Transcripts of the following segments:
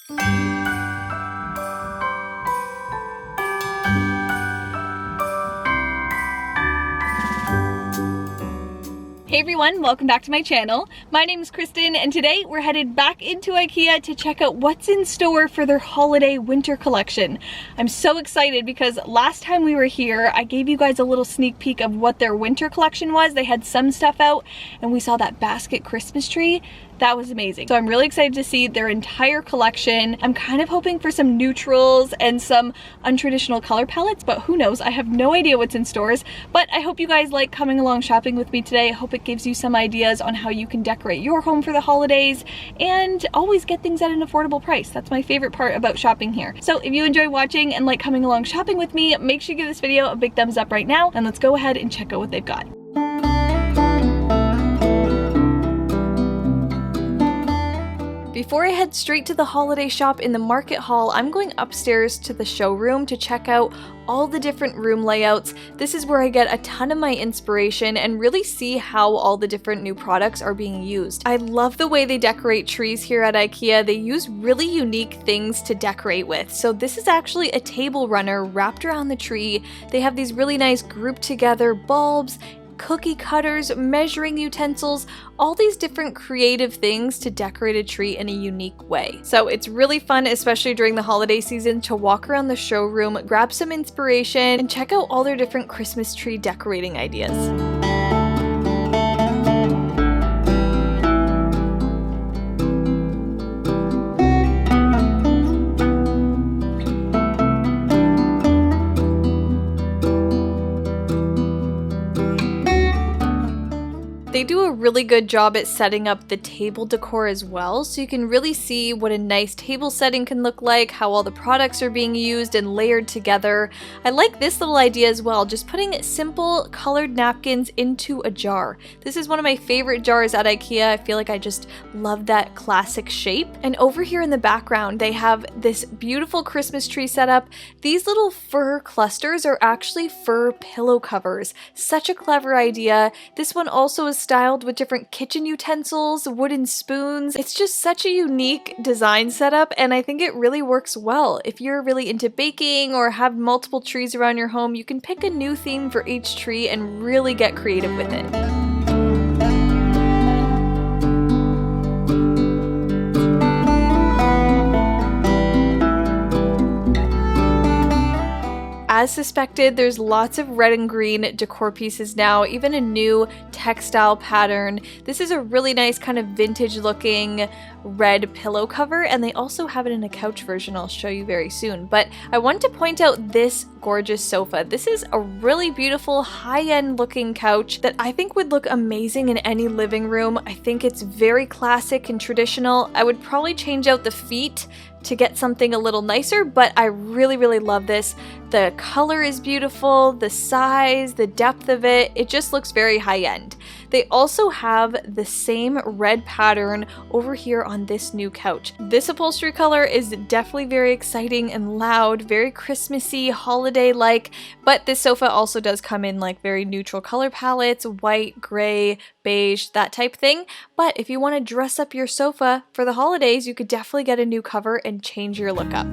Hey everyone, welcome back to my channel. My name is Kristen and today we're headed back into Ikea to check out what's in store for their holiday winter collection. I'm so excited because last time we were here, I gave you guys a little sneak peek of what their winter collection was. They had some stuff out and we saw that basket Christmas tree. That was amazing. So I'm really excited to see their entire collection. I'm kind of hoping for some neutrals and some untraditional color palettes, but who knows? I have no idea what's in stores, but I hope you guys like coming along shopping with me today. I hope it gives you some ideas on how you can decorate your home for the holidays and always get things at an affordable price. That's my favorite part about shopping here. So if you enjoy watching and like coming along shopping with me, make sure you give this video a big thumbs up right now and let's go ahead and check out what they've got. Before I head straight to the holiday shop in the market hall, I'm going upstairs to the showroom to check out all the different room layouts. This is where I get a ton of my inspiration and really see how all the different new products are being used. I love the way they decorate trees here at Ikea. They use really unique things to decorate with. So this is actually a table runner wrapped around the tree. They have these really nice grouped together bulbs, cookie cutters, measuring utensils, all these different creative things to decorate a tree in a unique way. So it's really fun, especially during the holiday season, to walk around the showroom, grab some inspiration, and check out all their different Christmas tree decorating ideas. They do a really good job at setting up the table decor as well, so you can really see what a nice table setting can look like, how all the products are being used and layered together. I like this little idea as well, just putting simple colored napkins into a jar. This is one of my favorite jars at Ikea. I feel like I just love that classic shape. And over here in the background, they have this beautiful Christmas tree setup. These little fur clusters are actually fur pillow covers. Such a clever idea. This one also is styled with different kitchen utensils, wooden spoons. It's just such a unique design setup and I think it really works well. If you're really into baking or have multiple trees around your home, you can pick a new theme for each tree and really get creative with it. As suspected, there's lots of red and green decor pieces now, even a new textile pattern. This is a really nice kind of vintage looking red pillow cover, and they also have it in a couch version I'll show you very soon. But I want to point out this gorgeous sofa. This is a really beautiful high-end looking couch that I think would look amazing in any living room. I think it's very classic and traditional. I would probably change out the feet to get something a little nicer, but I really love this. The color is beautiful, the size, the depth of it, it just looks very high-end. They also have the same red pattern over here on this new couch. This upholstery color is definitely very exciting and loud, very Christmassy, holiday-like, but this sofa also does come in like very neutral color palettes, white, gray, beige, that type thing. But if you want to dress up your sofa for the holidays, you could definitely get a new cover and change your look up.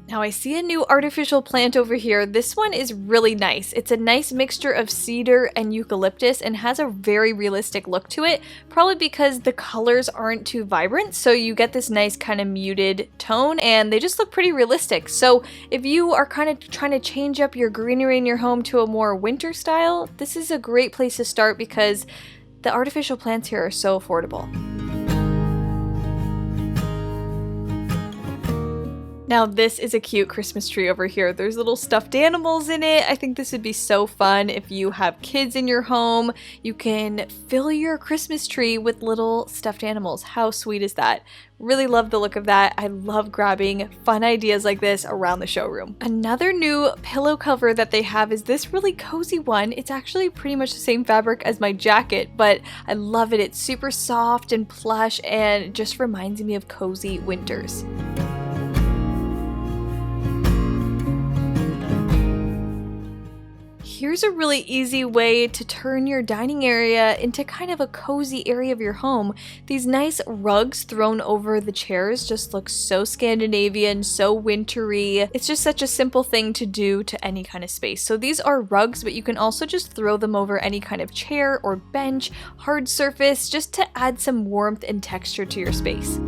Now I see a new artificial plant over here. This one is really nice. It's a nice mixture of cedar and eucalyptus and has a very realistic look to it, probably because the colors aren't too vibrant, so you get this nice kind of muted tone and they just look pretty realistic. So if you are kind of trying to change up your greenery in your home to a more winter style, this is a great place to start because the artificial plants here are so affordable. Now this is a cute Christmas tree over here. There's little stuffed animals in it. I think this would be so fun if you have kids in your home. You can fill your Christmas tree with little stuffed animals. How sweet is that? Really love the look of that. I love grabbing fun ideas like this around the showroom. Another new pillow cover that they have is this really cozy one. It's actually pretty much the same fabric as my jacket, but I love it. It's super soft and plush and it just reminds me of cozy winters. Here's a really easy way to turn your dining area into kind of a cozy area of your home. These nice rugs thrown over the chairs just look so Scandinavian, so wintry. It's just such a simple thing to do to any kind of space. So these are rugs, but you can also just throw them over any kind of chair or bench, hard surface, just to add some warmth and texture to your space.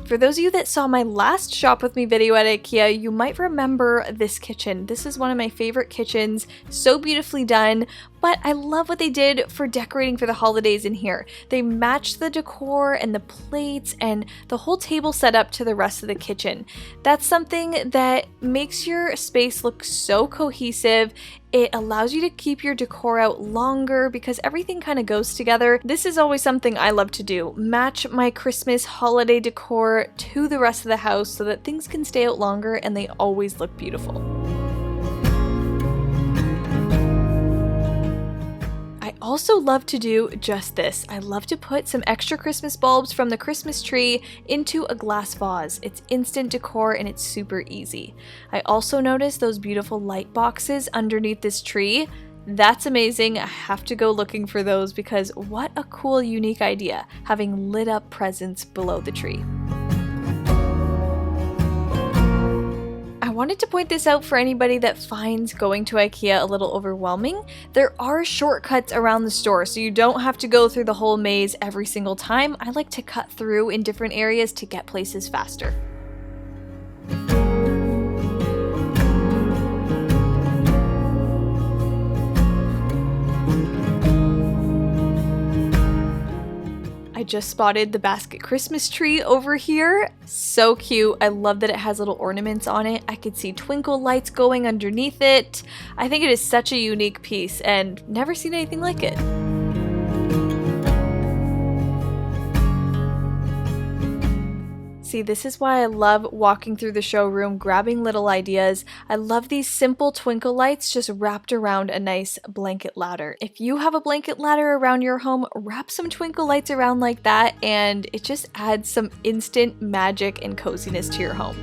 For those of you that saw my last shop with me video at Ikea, you might remember this kitchen. This is one of my favorite kitchens, so beautifully done, but I love what they did for decorating for the holidays in here. They matched the decor and the plates and the whole table setup to the rest of the kitchen. That's something that makes your space look so cohesive. It allows you to keep your decor out longer because everything kind of goes together. This is always something I love to do. Match my Christmas holiday decor to the rest of the house so that things can stay out longer and they always look beautiful. I also love to do just this. I love to put some extra Christmas bulbs from the Christmas tree into a glass vase. It's instant decor and it's super easy. I also noticed those beautiful light boxes underneath this tree. That's amazing. I have to go looking for those because what a cool, unique idea, having lit up presents below the tree. I wanted to point this out for anybody that finds going to Ikea a little overwhelming. There are shortcuts around the store, so you don't have to go through the whole maze every single time. I like to cut through in different areas to get places faster. I just spotted the basket Christmas tree over here. So cute. I love that it has little ornaments on it. I could see twinkle lights going underneath it. I think it is such a unique piece and never seen anything like it. See, this is why I love walking through the showroom, grabbing little ideas. I love these simple twinkle lights just wrapped around a nice blanket ladder. If you have a blanket ladder around your home, wrap some twinkle lights around like that and it just adds some instant magic and coziness to your home.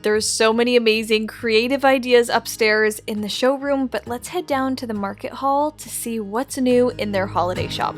There's so many amazing creative ideas upstairs in the showroom, but let's head down to the market hall to see what's new in their holiday shop.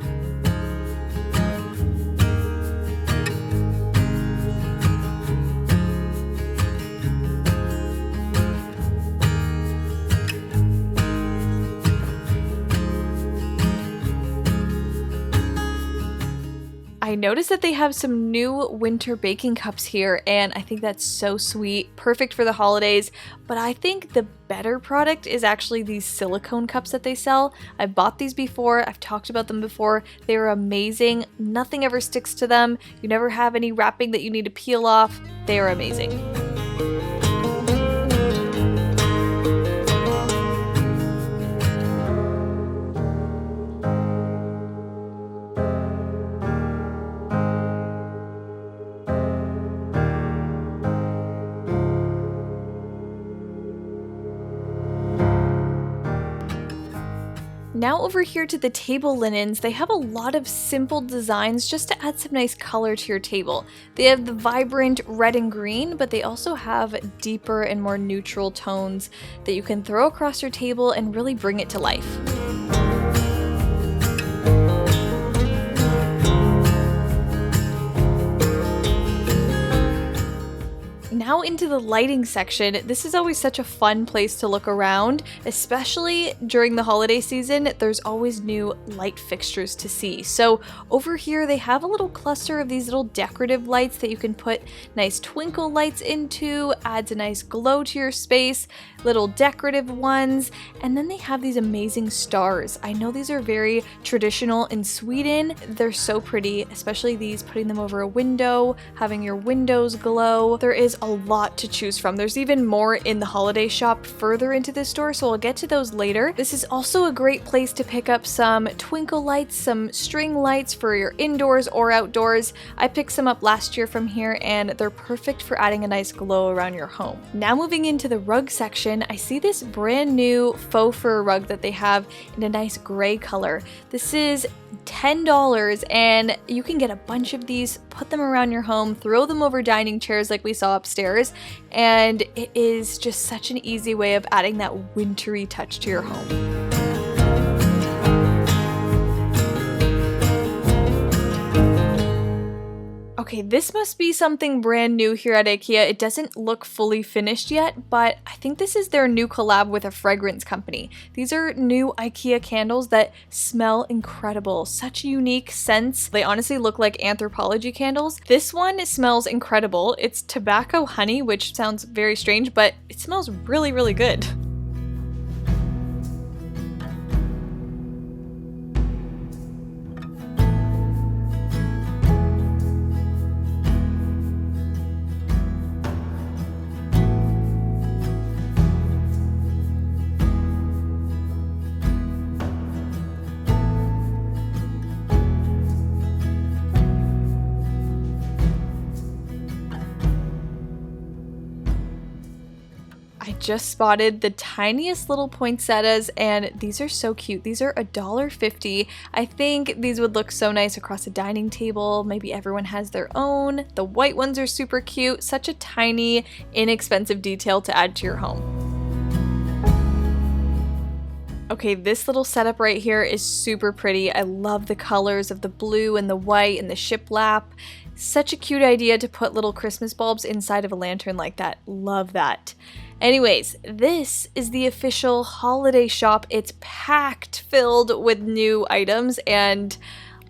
I noticed that they have some new winter baking cups here, and I think that's so sweet, perfect for the holidays, but I think the better product is actually these silicone cups that they sell. I've bought these before, I've talked about them before, they are amazing, nothing ever sticks to them, you never have any wrapping that you need to peel off, they are amazing. Now over here to the table linens, they have a lot of simple designs just to add some nice color to your table. They have the vibrant red and green, but they also have deeper and more neutral tones that you can throw across your table and really bring it to life. Now into the lighting section. This is always such a fun place to look around, especially during the holiday season. There's always new light fixtures to see. So over here they have a little cluster of these little decorative lights that you can put nice twinkle lights into, adds a nice glow to your space. little decorative ones, and then they have these amazing stars. I know these are very traditional in Sweden. They're so pretty, especially these, putting them over a window, having your windows glow. There is a lot to choose from. There's even more in the holiday shop further into this store, so I'll get to those later. This is also a great place to pick up some twinkle lights, some string lights for your indoors or outdoors. I picked some up last year from here and they're perfect for adding a nice glow around your home. Now moving into the rug section, I see this brand new faux fur rug that they have in a nice gray color. This is $10 and you can get a bunch of these, put them around your home, throw them over dining chairs like we saw upstairs, and it is just such an easy way of adding that wintry touch to your home. Okay, this must be something brand new here at Ikea. It doesn't look fully finished yet, but I think this is their new collab with a fragrance company. These are new Ikea candles that smell incredible. Such unique scents. They honestly look like anthropology candles. This one smells incredible. It's tobacco honey, which sounds very strange, but it smells really, really good. Just spotted the tiniest little poinsettias and these are so cute. These are $1.50. I think these would look so nice across a dining table. Maybe everyone has their own. The white ones are super cute. Such a tiny, inexpensive detail to add to your home. Okay, this little setup right here is super pretty. I love the colors of the blue and the white and the shiplap. Such a cute idea to put little Christmas bulbs inside of a lantern like that. Love that. Anyways, this is the official holiday shop. It's packed filled with new items and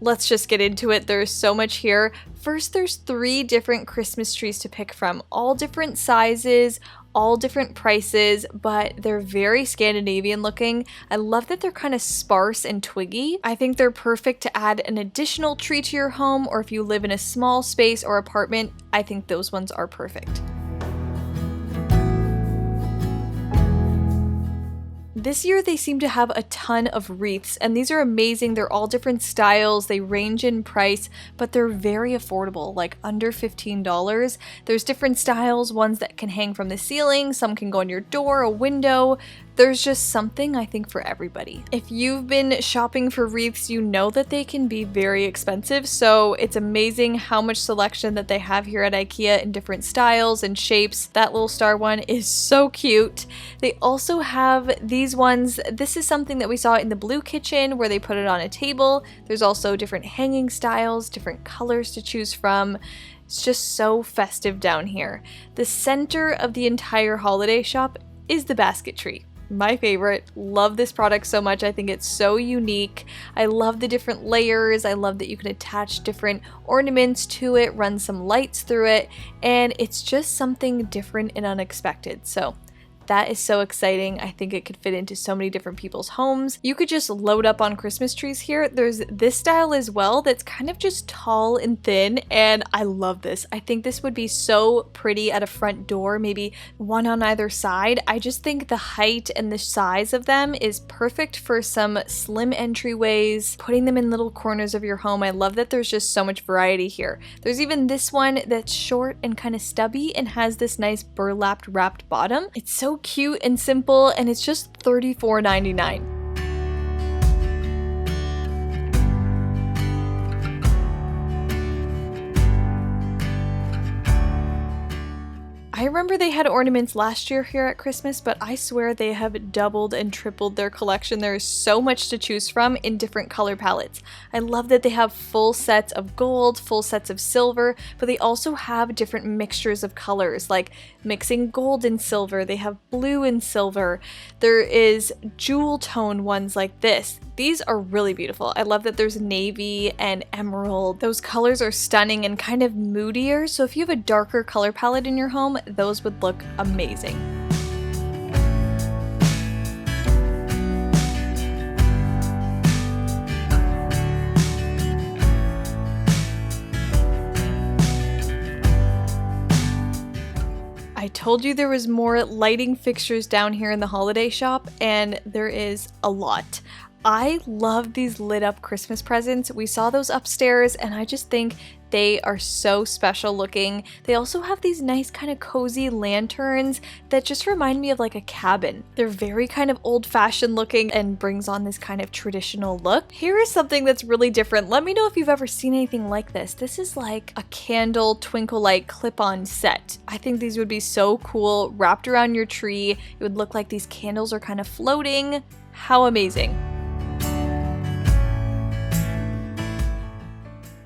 let's just get into it. There's so much here. First, there's 3 different Christmas trees to pick from, all different sizes, all different prices, but they're very Scandinavian looking. I love that they're kind of sparse and twiggy. I think they're perfect to add an additional tree to your home, or if you live in a small space or apartment, I think those ones are perfect. This year they seem to have a ton of wreaths and these are amazing. They're all different styles, they range in price, but they're very affordable, like under $15. There's different styles, ones that can hang from the ceiling, some can go on your door, a window. There's just something, I think, for everybody. If you've been shopping for wreaths, you know that they can be very expensive, so it's amazing how much selection that they have here at Ikea in different styles and shapes. That little star one is so cute. They also have these ones. This is something that we saw in the blue kitchen where they put it on a table. There's also different hanging styles, different colors to choose from. It's just so festive down here. The center of the entire holiday shop is the basket tree. My favorite. Love this product so much. I think it's so unique. I love the different layers. I love that you can attach different ornaments to it, run some lights through it, and it's just something different and unexpected. So that is so exciting. I think it could fit into so many different people's homes. You could just load up on Christmas trees here. There's this style as well that's kind of just tall and thin, and I love this. I think this would be so pretty at a front door, maybe one on either side. I just think the height and the size of them is perfect for some slim entryways, putting them in little corners of your home. I love that there's just so much variety here. There's even this one that's short and kind of stubby and has this nice burlapped wrapped bottom. It's so cute and simple, and it's just $34.99. I remember they had ornaments last year here at Christmas, but I swear they have doubled and tripled their collection. There is so much to choose from in different color palettes. I love that they have full sets of gold, full sets of silver, but they also have different mixtures of colors, like mixing gold and silver. They have blue and silver. There is jewel tone ones like this. These are really beautiful. I love that there's navy and emerald. Those colors are stunning and kind of moodier, so if you have a darker color palette in your home, those would look amazing. told you there was more lighting fixtures down here in the holiday shop, and there is a lot. I love these lit up Christmas presents. We saw those upstairs and I just think they are so special looking. They also have these nice kind of cozy lanterns that just remind me of like a cabin. They're very kind of old-fashioned looking and brings on this kind of traditional look. Here is something that's really different. Let me know if you've ever seen anything like this. This is like a candle twinkle light clip-on set. I think these would be so cool wrapped around your tree. It would look like these candles are kind of floating. How amazing.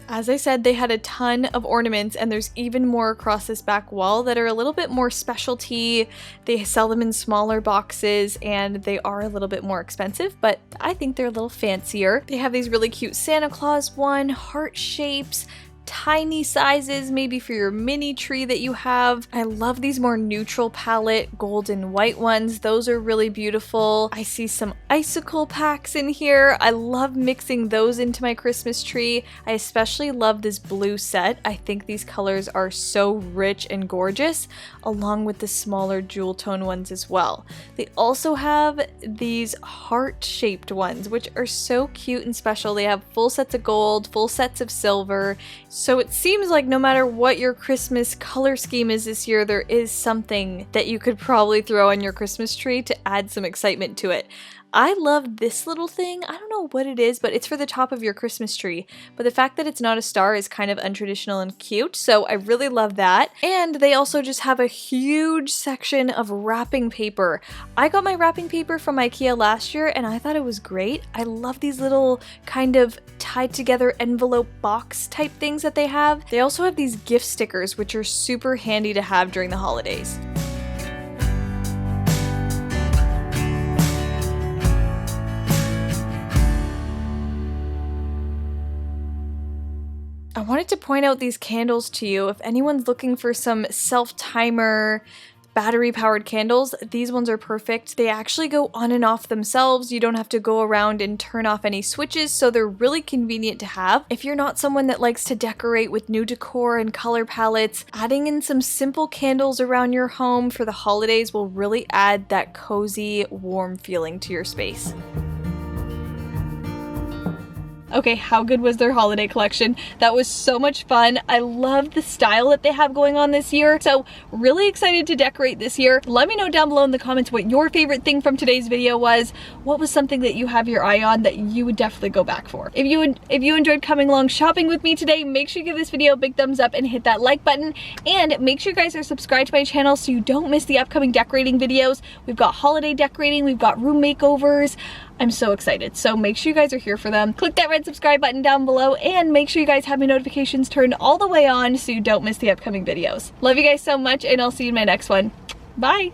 As I said, they had a ton of ornaments, and there's even more across this back wall that are a little bit more specialty. They sell them in smaller boxes and they are a little bit more expensive, but I think they're a little fancier. They have these really cute Santa Claus one, heart shapes, tiny sizes, maybe for your mini tree that you have. I love these more neutral palette gold and white ones. Those are really beautiful. I see some icicle packs in here. I love mixing those into my Christmas tree. I especially love this blue set. I think these colors are so rich and gorgeous, along with the smaller jewel tone ones as well. They also have these heart-shaped ones, which are so cute and special. They have full sets of gold, full sets of silver. So it seems like no matter what your Christmas color scheme is this year, there is something that you could probably throw on your Christmas tree to add some excitement to it. I love this little thing. I don't know what it is, but it's for the top of your Christmas tree. But the fact that it's not a star is kind of untraditional and cute, so I really love that. And they also just have a huge section of wrapping paper. I got my wrapping paper from Ikea last year and I thought it was great. I love these little kind of tied together envelope box type things that they have. They also have these gift stickers, which are super handy to have during the holidays. I wanted to point out these candles to you. If anyone's looking for some self-timer, battery-powered candles, these ones are perfect. They actually go on and off themselves. You don't have to go around and turn off any switches, so they're really convenient to have. If you're not someone that likes to decorate with new decor and color palettes, adding in some simple candles around your home for the holidays will really add that cozy, warm feeling to your space. Okay, how good was their holiday collection? That was so much fun. I love the style that they have going on this year. So really excited to decorate this year. Let me know down below in the comments what your favorite thing from today's video was. What was something that you have your eye on that you would definitely go back for? If you enjoyed coming along shopping with me today, make sure you give this video a big thumbs up and hit that like button. And make sure you guys are subscribed to my channel so you don't miss the upcoming decorating videos. We've got holiday decorating, we've got room makeovers. I'm so excited. So make sure you guys are here for them. Click that red subscribe button down below and make sure you guys have my notifications turned all the way on so you don't miss the upcoming videos. Love you guys so much and I'll see you in my next one. Bye!